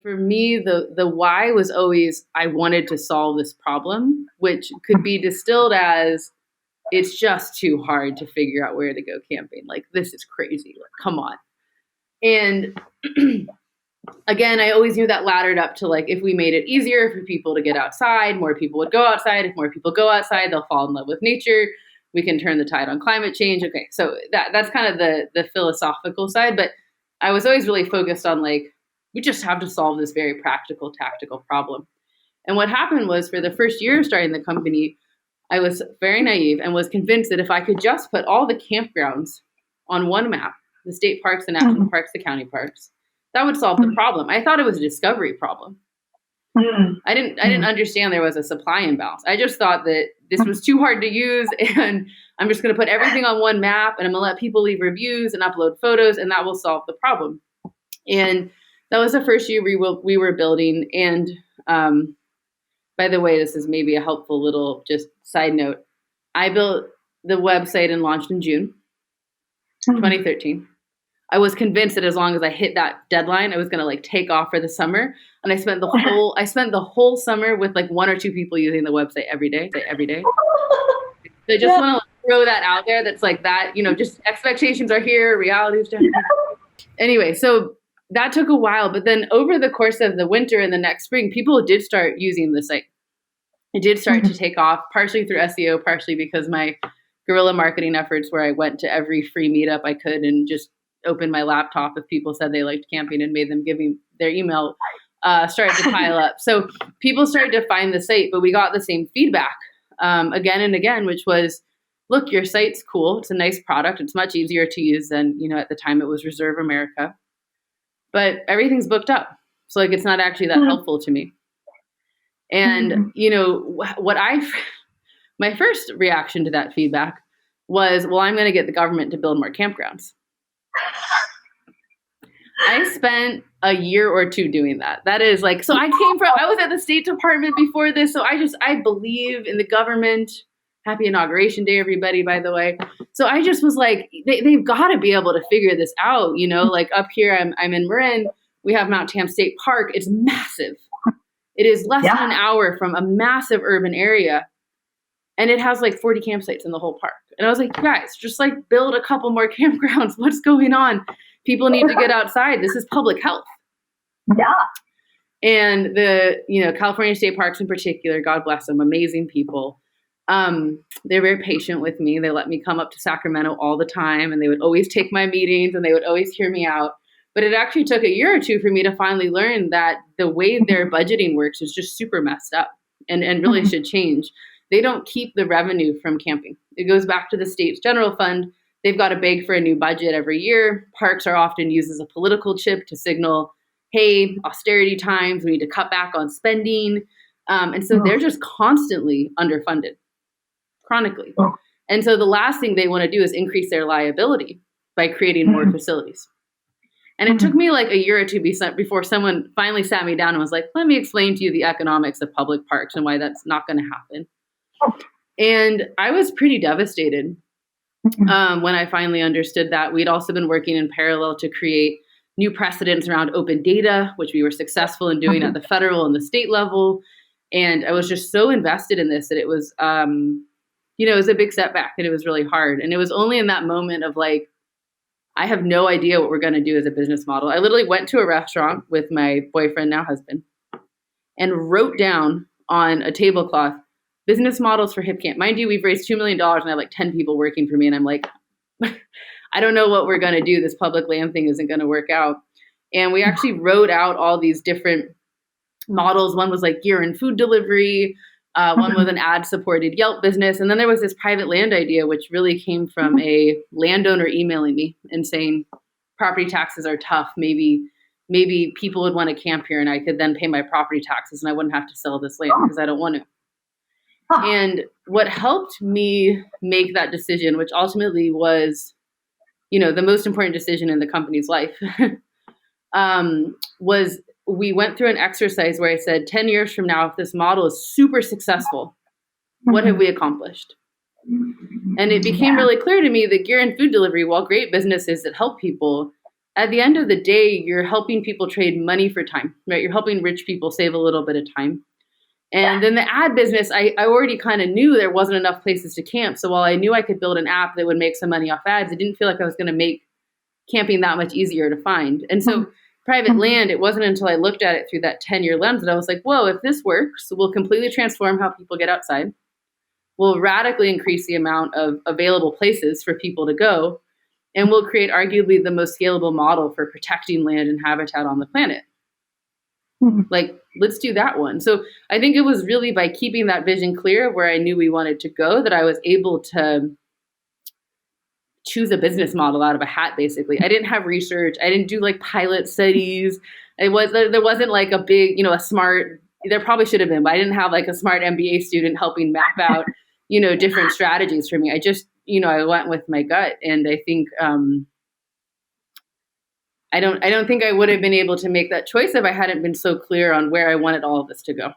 For me, the why was always I wanted to solve this problem, which could be distilled as it's just too hard to figure out where to go camping. Like, this is crazy. Like, come on. And again, I always knew that laddered up to like, if we made it easier for people to get outside, more people would go outside. If more people go outside, they'll fall in love with nature. We can turn the tide on climate change. Okay, so that's kind of the philosophical side. But I was always really focused on like, we just have to solve this very practical, tactical problem. And what happened was for the first year of starting the company, I was very naive and was convinced that if I could just put all the campgrounds on one map, the state parks, the national parks, the county parks, that would solve the problem. I thought it was a discovery problem. I didn't understand there was a supply imbalance. I just thought that this was too hard to use, and I'm just going to put everything on one map, and I'm going to let people leave reviews and upload photos, and that will solve the problem. And that was the first year we were building. And by the way, this is maybe a helpful little just side note. I built the website and launched in June 2013. I was convinced that as long as I hit that deadline, I was going to like take off for the summer. And I spent the whole summer with like one or two people using the website every day. So I just want to throw that out there. That's like that, just expectations are here, reality is different. Anyway, so that took a while, but then over the course of the winter and the next spring, people did start using the site. It did start to take off, partially through SEO, partially because my guerrilla marketing efforts where I went to every free meetup I could and just opened my laptop if people said they liked camping and made them give me their email, started to pile up. So people started to find the site, but we got the same feedback again and again, which was, look, your site's cool. It's a nice product. It's much easier to use than, at the time it was Reserve America. But everything's booked up. So like, it's not actually that helpful to me. And, my first reaction to that feedback was, well, I'm going to get the government to build more campgrounds. I spent a year or two doing that. That is like, so I was at the State Department before this. So I believe in the government. Happy Inauguration Day, everybody, by the way. So I just was like, they've got to be able to figure this out. Like up here, I'm in Marin. We have Mount Tam State Park. It's massive. It is less than an hour from a massive urban area. And it has like 40 campsites in the whole park. And I was like, guys, just like build a couple more campgrounds. What's going on? People need to get outside. This is public health. Yeah. And the, California state parks in particular, God bless them, amazing people. They're very patient with me. They let me come up to Sacramento all the time, and they would always take my meetings and they would always hear me out. But it actually took a year or two for me to finally learn that the way their budgeting works is just super messed up and really should change. They don't keep the revenue from camping. It goes back to the state's general fund. They've got to beg for a new budget every year. Parks are often used as a political chip to signal, hey, austerity times, we need to cut back on spending. And so they're just constantly underfunded, chronically. And so the last thing they want to do is increase their liability by creating more facilities. And it took me like a year or two before someone finally sat me down and was like, let me explain to you the economics of public parks and why that's not going to happen. And I was pretty devastated when I finally understood that. We'd also been working in parallel to create new precedents around open data, which we were successful in doing at the federal and the state level. And I was just so invested in this that it was, it was a big setback and it was really hard. And it was only in that moment of like, I have no idea what we're going to do as a business model. I literally went to a restaurant with my boyfriend, now husband, and wrote down on a tablecloth, business models for Hipcamp. Mind you, we've raised $2 million and I have like 10 people working for me. And I'm like, I don't know what we're going to do. This public land thing isn't going to work out. And we actually wrote out all these different models. One was like gear and food delivery. One was an ad-supported Yelp business. And then there was this private land idea, which really came from a landowner emailing me and saying, property taxes are tough. Maybe people would want to camp here and I could then pay my property taxes and I wouldn't have to sell this land because I don't want to. And what helped me make that decision, which ultimately was, the most important decision in the company's life, was we went through an exercise where I said, 10 years from now, if this model is super successful, what have we accomplished? And it became really clear to me that gear and food delivery, while great businesses that help people, at the end of the day, you're helping people trade money for time, right? You're helping rich people save a little bit of time. And then the ad business, I already kind of knew there wasn't enough places to camp. So while I knew I could build an app that would make some money off ads, it didn't feel like I was going to make camping that much easier to find. And so private land, it wasn't until I looked at it through that 10-year lens that I was like, whoa, if this works, we'll completely transform how people get outside. We'll radically increase the amount of available places for people to go. And we'll create arguably the most scalable model for protecting land and habitat on the planet. Like, let's do that one. So I think it was really by keeping that vision clear of where I knew we wanted to go that I was able to choose a business model out of a hat, basically. I didn't have research. I didn't do like pilot studies. There wasn't like a big, a smart, there probably should have been, but I didn't have like a smart MBA student helping map out, different strategies for me. I just, I went with my gut. And I think, I don't think I would have been able to make that choice if I hadn't been so clear on where I wanted all of this to go.